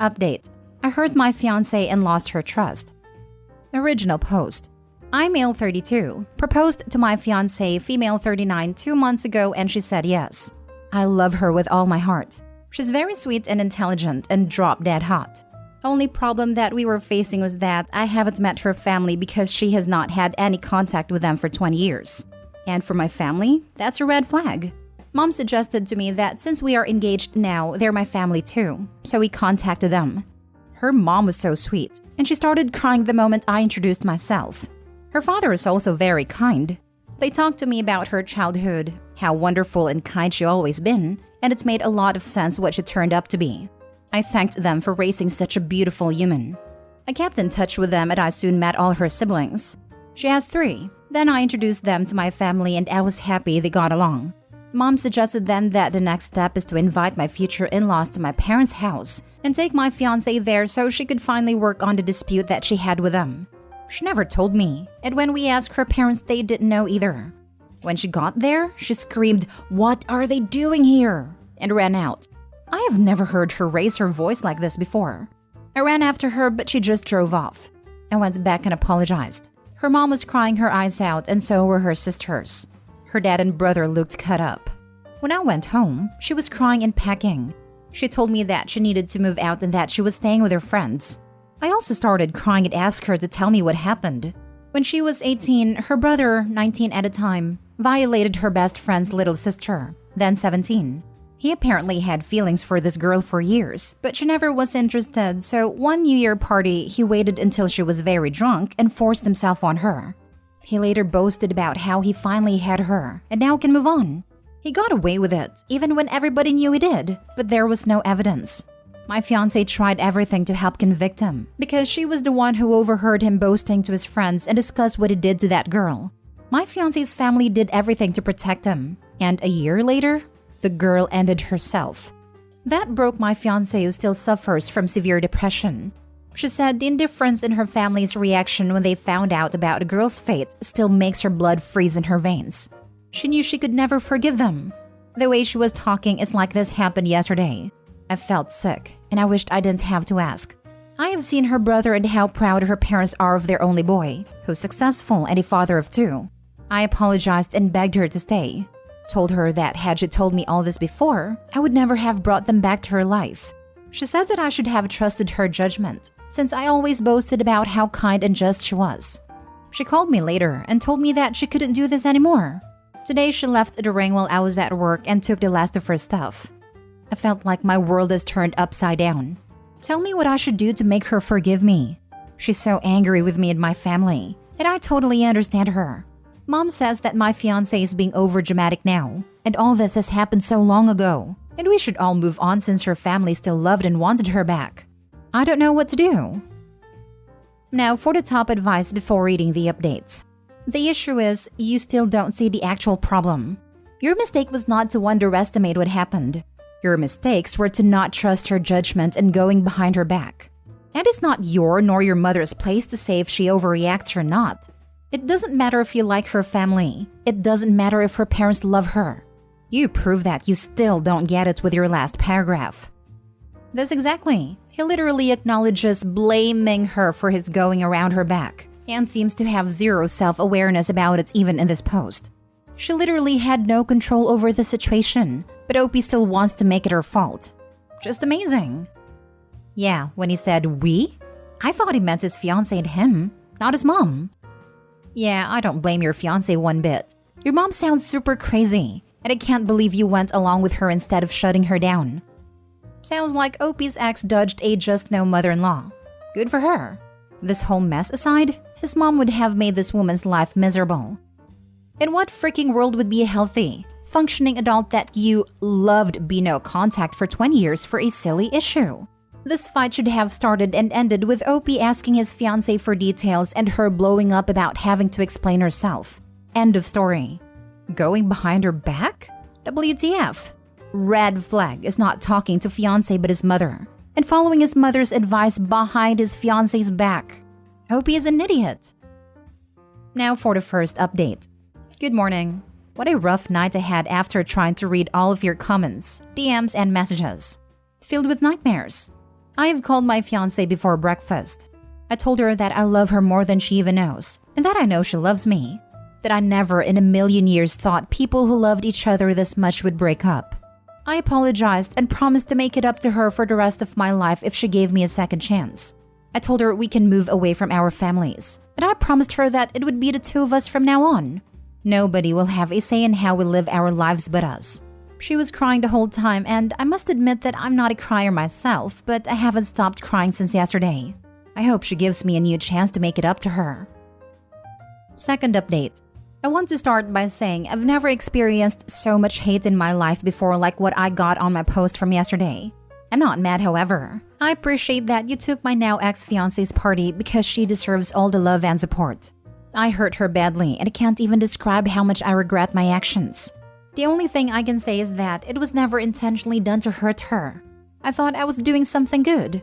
Update. I hurt my fiancé and lost her trust. Original post. I, male 32, proposed to my fiancé, female 39, 2 months ago and she said yes. I love her with all my heart. She's very sweet and intelligent and drop dead hot. Only problem that we were facing was that I haven't met her family because she has not had any contact with them for 20 years. And for my family, that's a red flag. Mom suggested to me that since we are engaged now, they're my family too, so we contacted them. Her mom was so sweet, and she started crying the moment I introduced myself. Her father is also very kind. They talked to me about her childhood, how wonderful and kind she always been, and it made a lot of sense what she turned up to be. I thanked them for raising such a beautiful human. I kept in touch with them and I soon met all her siblings. She has 3. Then I introduced them to my family and I was happy they got along. Mom suggested then that the next step is to invite my future in-laws to my parents' house and take my fiancé there so she could finally work on the dispute that she had with them. She never told me, and when we asked her parents, they didn't know either. When she got there, she screamed, "What are they doing here?" and ran out. I have never heard her raise her voice like this before. I ran after her, but she just drove off. I went back and apologized. Her mom was crying her eyes out, and so were her sisters. Her dad and brother looked cut up. When I went home, she was crying and packing. She told me that she needed to move out and that she was staying with her friends. I also started crying and asked her to tell me what happened. When she was 18, her brother, 19 at the time, violated her best friend's little sister, then 17. He apparently had feelings for this girl for years, but she never was interested, so one New Year party, he waited until she was very drunk and forced himself on her. He later boasted about how he finally had her and now can move on. He got away with it, even when everybody knew he did, but there was no evidence. My fiancé tried everything to help convict him because she was the one who overheard him boasting to his friends and discussed what he did to that girl. My fiancé's family did everything to protect him, and a year later, the girl ended herself. That broke my fiancé, who still suffers from severe depression. She said the indifference in her family's reaction when they found out about the girl's fate still makes her blood freeze in her veins. She knew she could never forgive them. The way she was talking is like this happened yesterday. I felt sick, and I wished I didn't have to ask. I have seen her brother and how proud her parents are of their only boy, who's successful and a father of 2. I apologized and begged her to stay. Told her that had she told me all this before, I would never have brought them back to her life. She said that I should have trusted her judgment, since I always boasted about how kind and just she was. She called me later and told me that she couldn't do this anymore. Today she left the ring while I was at work and took the last of her stuff. I felt like my world is turned upside down. Tell me what I should do to make her forgive me. She's so angry with me and my family, and I totally understand her. Mom says that my fiancé is being overdramatic now, and all this has happened so long ago, and we should all move on since her family still loved and wanted her back. I don't know what to do. Now for the top advice before reading the updates. The issue is, you still don't see the actual problem. Your mistake was not to underestimate what happened. Your mistakes were to not trust her judgment and going behind her back. And it's not your nor your mother's place to say if she overreacts or not. It doesn't matter if you like her family. It doesn't matter if her parents love her. You prove that you still don't get it with your last paragraph. This exactly. He literally acknowledges blaming her for his going around her back and seems to have zero self-awareness about it even in this post. She literally had no control over the situation, but Opie still wants to make it her fault. Just amazing. Yeah, when he said we, I thought he meant his fiancé and him, not his mom. Yeah, I don't blame your fiancé one bit. Your mom sounds super crazy, and I can't believe you went along with her instead of shutting her down. Sounds like Opie's ex dodged a just-no mother-in-law. Good for her. This whole mess aside, his mom would have made this woman's life miserable. In what freaking world would be a healthy, functioning adult that you loved be no contact for 20 years for a silly issue? This fight should have started and ended with Opie asking his fiancé for details and her blowing up about having to explain herself. End of story. Going behind her back? WTF. Red flag is not talking to fiancé but his mother, and following his mother's advice behind his fiancé's back. Opie is an idiot. Now for the first update. Good morning. What a rough night I had after trying to read all of your comments, DMs, and messages. Filled with nightmares. I have called my fiancé before breakfast. I told her that I love her more than she even knows, and that I know she loves me. That I never in a million years thought people who loved each other this much would break up. I apologized and promised to make it up to her for the rest of my life if she gave me a second chance. I told her we can move away from our families, but I promised her that it would be the two of us from now on. Nobody will have a say in how we live our lives but us. She was crying the whole time, and I must admit that I'm not a crier myself, but I haven't stopped crying since yesterday. I hope she gives me a new chance to make it up to her. Second update. I want to start by saying I've never experienced so much hate in my life before like what I got on my post from yesterday. I'm not mad, however. I appreciate that you took my now ex-fiancé's party because she deserves all the love and support. I hurt her badly and I can't even describe how much I regret my actions. The only thing I can say is that it was never intentionally done to hurt her. I thought I was doing something good.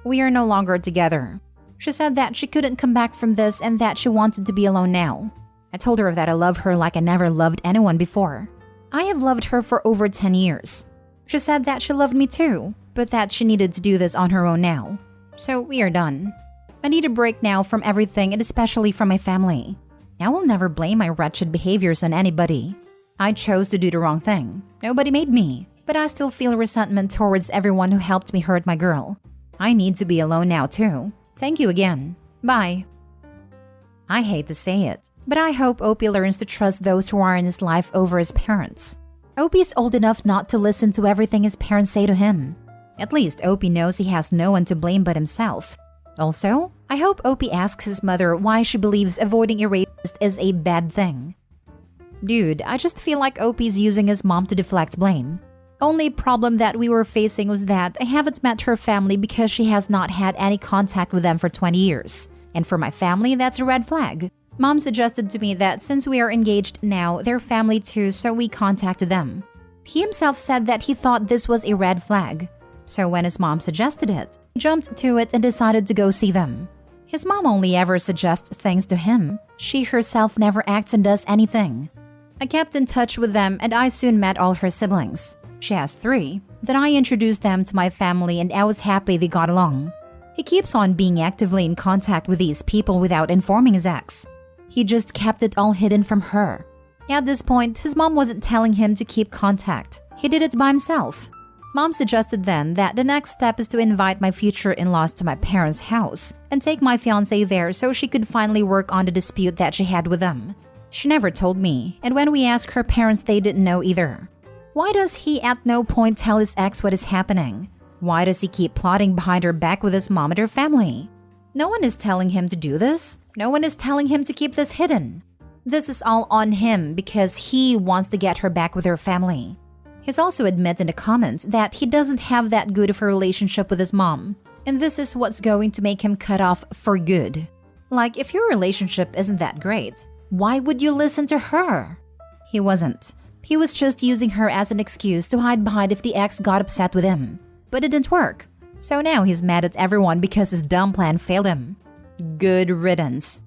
We are no longer together. She said that she couldn't come back from this and that she wanted to be alone now. I told her that I love her like I never loved anyone before. I have loved her for over 10 years. She said that she loved me too, but that she needed to do this on her own now. So we are done. I need a break now from everything and especially from my family. I will never blame my wretched behaviors on anybody. I chose to do the wrong thing. Nobody made me, but I still feel resentment towards everyone who helped me hurt my girl. I need to be alone now too. Thank you again. Bye. I hate to say it, but I hope Opie learns to trust those who are in his life over his parents. Opie's old enough not to listen to everything his parents say to him. At least Opie knows he has no one to blame but himself. Also, I hope Opie asks his mother why she believes avoiding a rapist is a bad thing. Dude, I just feel like Opie's using his mom to deflect blame. Only problem that we were facing was that I haven't met her family because she has not had any contact with them for 20 years. And for my family, that's a red flag. Mom suggested to me that since we are engaged now, their family too, so we contacted them. He himself said that he thought this was a red flag. So when his mom suggested it, he jumped to it and decided to go see them. His mom only ever suggests things to him. She herself never acts and does anything. I kept in touch with them and I soon met all her siblings. She has 3. Then I introduced them to my family and I was happy they got along. He keeps on being actively in contact with these people without informing his ex. He just kept it all hidden from her. At this point, his mom wasn't telling him to keep contact. He did it by himself. Mom suggested then that the next step is to invite my future in-laws to my parents' house and take my fiancé there so she could finally work on the dispute that she had with them. She never told me, and when we asked her parents, they didn't know either. Why does he at no point tell his ex what is happening? Why does he keep plotting behind her back with his mom and her family? No one is telling him to do this. No one is telling him to keep this hidden. This is all on him because he wants to get her back with her family. He's also admitted in the comments that he doesn't have that good of a relationship with his mom, and this is what's going to make him cut off for good. Like, if your relationship isn't that great, why would you listen to her? He wasn't. He was just using her as an excuse to hide behind if the ex got upset with him. But it didn't work. So now he's mad at everyone because his dumb plan failed him. Good riddance.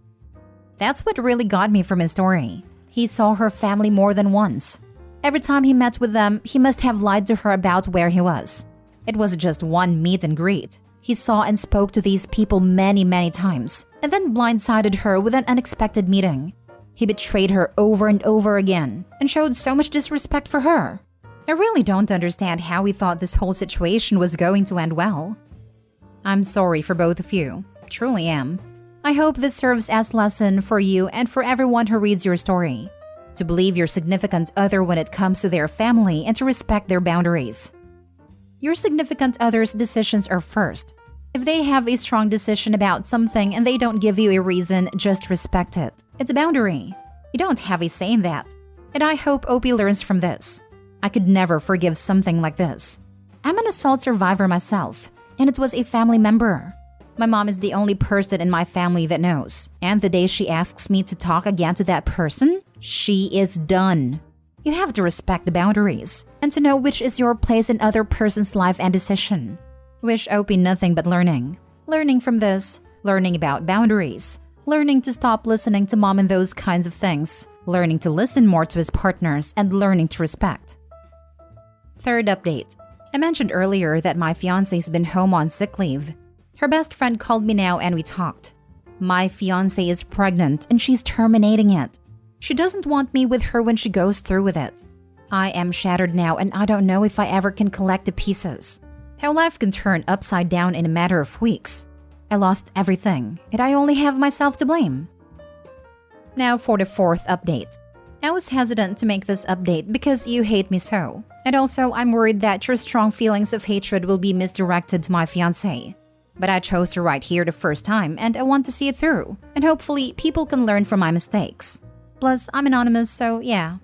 That's what really got me from his story. He saw her family more than once. Every time he met with them, he must have lied to her about where he was. It was just one meet and greet. He saw and spoke to these people many, many times, and then blindsided her with an unexpected meeting. He betrayed her over and over again, and showed so much disrespect for her. I really don't understand how he thought this whole situation was going to end well. I'm sorry for both of you. Truly am. I hope this serves as a lesson for you and for everyone who reads your story. To believe your significant other when it comes to their family and to respect their boundaries. Your significant other's decisions are first. If they have a strong decision about something and they don't give you a reason, just respect it. It's a boundary. You don't have a say in that. And I hope Opie learns from this. I could never forgive something like this. I'm an assault survivor myself, and it was a family member. My mom is the only person in my family that knows, and the day she asks me to talk again to that person, she is done. You have to respect the boundaries, and to know which is your place in other person's life and decision. Wish Opie nothing but learning. Learning from this, learning about boundaries, learning to stop listening to mom and those kinds of things, learning to listen more to his partners, and learning to respect. Third update. I mentioned earlier that my fiance's been home on sick leave. Her best friend called me now and we talked. My fiancé is pregnant and she's terminating it. She doesn't want me with her when she goes through with it. I am shattered now and I don't know if I ever can collect the pieces. How life can turn upside down in a matter of weeks. I lost everything and I only have myself to blame. Now for the fourth update. I was hesitant to make this update because you hate me so. And also I'm worried that your strong feelings of hatred will be misdirected to my fiancé. But I chose to write here the first time and I want to see it through. And hopefully people can learn from my mistakes. Plus, I'm anonymous, so yeah.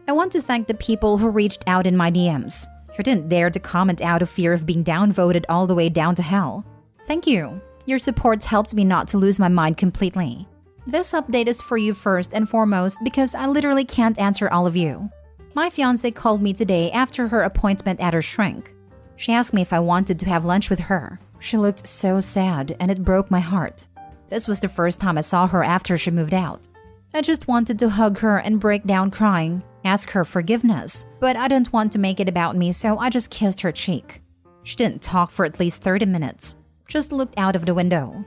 I want to thank the people who reached out in my DMs. Who didn't dare to comment out of fear of being downvoted all the way down to hell. Thank you. Your support helped me not to lose my mind completely. This update is for you first and foremost because I literally can't answer all of you. My fiancé called me today after her appointment at her shrink. She asked me if I wanted to have lunch with her. She looked so sad and it broke my heart. This was the first time I saw her after she moved out. I just wanted to hug her and break down crying, ask her forgiveness, but I didn't want to make it about me, so I just kissed her cheek. She didn't talk for at least 30 minutes, just looked out of the window.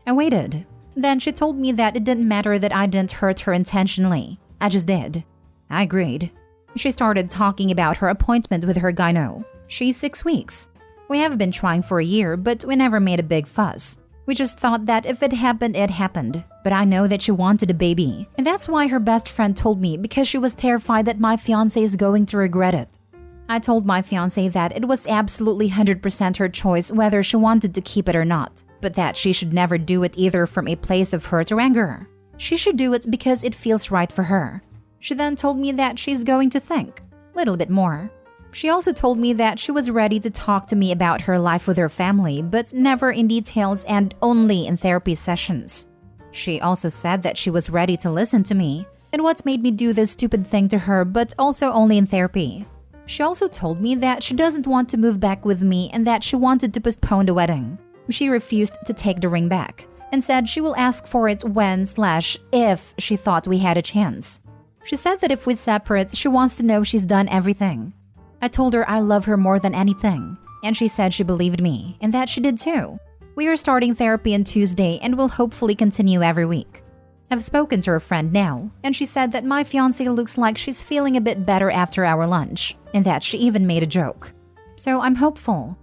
I waited. Then she told me that it didn't matter that I didn't hurt her intentionally. I just did. I agreed. She started talking about her appointment with her gyno. She's 6 weeks. We have been trying for a year, but we never made a big fuss. We just thought that if it happened, it happened. But I know that she wanted a baby. And that's why her best friend told me because she was terrified that my fiancé is going to regret it. I told my fiancé that it was absolutely 100% her choice whether she wanted to keep it or not. But that she should never do it either from a place of hurt or anger. She should do it because it feels right for her. She then told me that she's going to think a little bit more. She also told me that she was ready to talk to me about her life with her family, but never in details and only in therapy sessions. She also said that she was ready to listen to me, and what made me do this stupid thing to her, but also only in therapy. She also told me that she doesn't want to move back with me and that she wanted to postpone the wedding. She refused to take the ring back, and said she will ask for it when/if she thought we had a chance. She said that if we separate, she wants to know she's done everything. I told her I love her more than anything, and she said she believed me, and that she did too. We are starting therapy on Tuesday and will hopefully continue every week. I've spoken to her friend now, and she said that my fiancé looks like she's feeling a bit better after our lunch, and that she even made a joke. So I'm hopeful.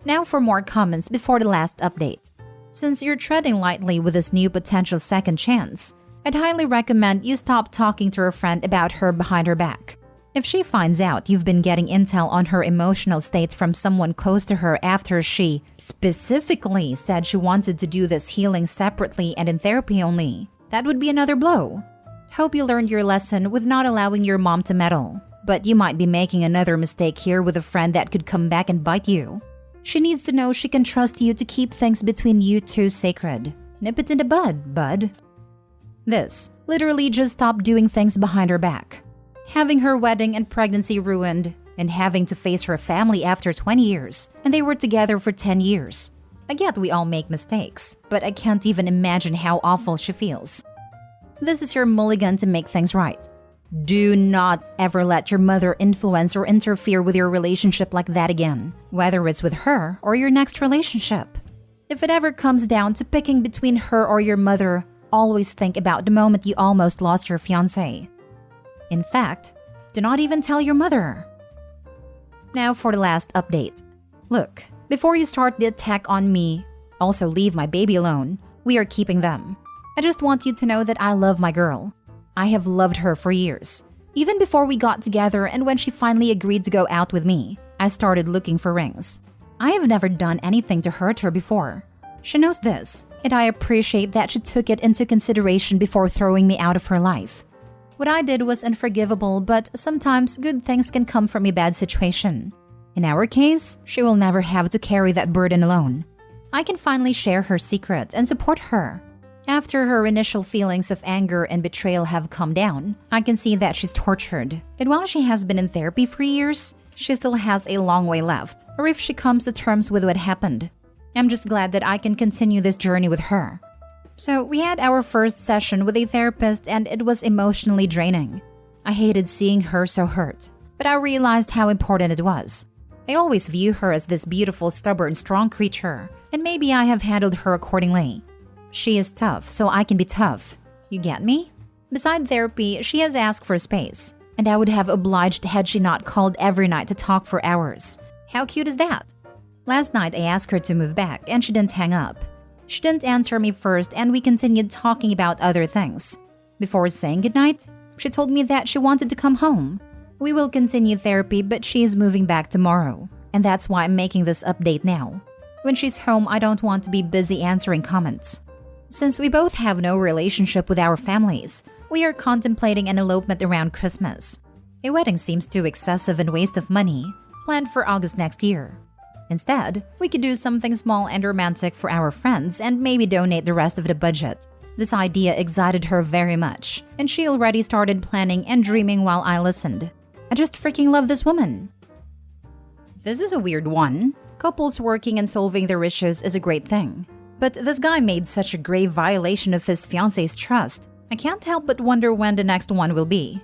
Now for more comments before the last update. Since you're treading lightly with this new potential second chance, I'd highly recommend you stop talking to her friend about her behind her back. If she finds out you've been getting intel on her emotional state from someone close to her after she specifically said she wanted to do this healing separately and in therapy only, that would be another blow. Hope you learned your lesson with not allowing your mom to meddle, but you might be making another mistake here with a friend that could come back and bite you. She needs to know she can trust you to keep things between you two sacred. Nip it in the bud. This literally just stop doing things behind her back. Having her wedding and pregnancy ruined, and having to face her family after 20 years, and they were together for 10 years. I get we all make mistakes, but I can't even imagine how awful she feels. This is your mulligan to make things right. Do not ever let your mother influence or interfere with your relationship like that again, whether it's with her or your next relationship. If it ever comes down to picking between her or your mother, always think about the moment you almost lost your fiancé. In fact, do not even tell your mother. Now for the last update. Look, before you start the attack on me, also leave my baby alone. We are keeping them. I just want you to know that I love my girl. I have loved her for years. Even before we got together and when she finally agreed to go out with me, I started looking for rings. I have never done anything to hurt her before. She knows this, and I appreciate that she took it into consideration before throwing me out of her life. What I did was unforgivable, but sometimes good things can come from a bad situation. In our case, she will never have to carry that burden alone. I can finally share her secret and support her. After her initial feelings of anger and betrayal have calmed down, I can see that she's tortured. And while she has been in therapy for years, she still has a long way left, or if she comes to terms with what happened. I'm just glad that I can continue this journey with her. So we had our first session with a therapist and it was emotionally draining. I hated seeing her so hurt, but I realized how important it was. I always view her as this beautiful, stubborn, strong creature, and maybe I have handled her accordingly. She is tough, so I can be tough. You get me? Beside therapy, she has asked for space, and I would have obliged had she not called every night to talk for hours. How cute is that? Last night, I asked her to move back, and she didn't hang up. She didn't answer me first, and we continued talking about other things. Before saying goodnight, she told me that she wanted to come home. We will continue therapy, but she is moving back tomorrow, and that's why I'm making this update now. When she's home, I don't want to be busy answering comments. Since we both have no relationship with our families, we are contemplating an elopement around Christmas. A wedding seems too excessive and waste of money, planned for August next year. Instead, we could do something small and romantic for our friends and maybe donate the rest of the budget. This idea excited her very much, and she already started planning and dreaming while I listened. I just freaking love this woman. This is a weird one. Couples working and solving their issues is a great thing. But this guy made such a grave violation of his fiancé's trust. I can't help but wonder when the next one will be.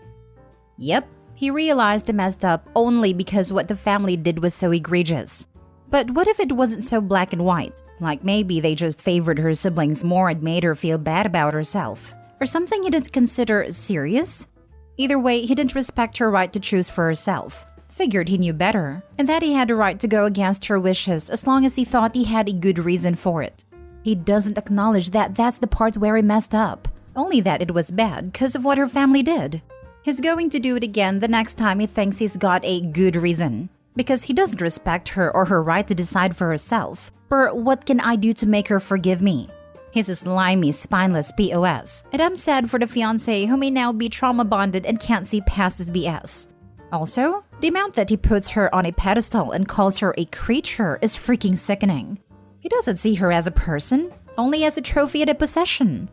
Yep, he realized he messed up only because what the family did was so egregious. But what if it wasn't so black and white? Like maybe they just favored her siblings more and made her feel bad about herself. Or something he didn't consider serious? Either way, he didn't respect her right to choose for herself. Figured he knew better, and that he had a right to go against her wishes as long as he thought he had a good reason for it. He doesn't acknowledge that that's the part where he messed up. Only that it was bad because of what her family did. He's going to do it again the next time he thinks he's got a good reason. Because he doesn't respect her or her right to decide for herself. But what can I do to make her forgive me? He's a slimy, spineless POS. And I'm sad for the fiancé who may now be trauma-bonded and can't see past his BS. Also, the amount that he puts her on a pedestal and calls her a creature is freaking sickening. He doesn't see her as a person, only as a trophy and a possession.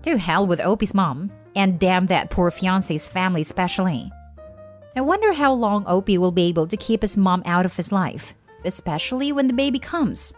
To hell with Opie's mom, and damn that poor fiancé's family especially. I wonder how long Opie will be able to keep his mom out of his life, especially when the baby comes.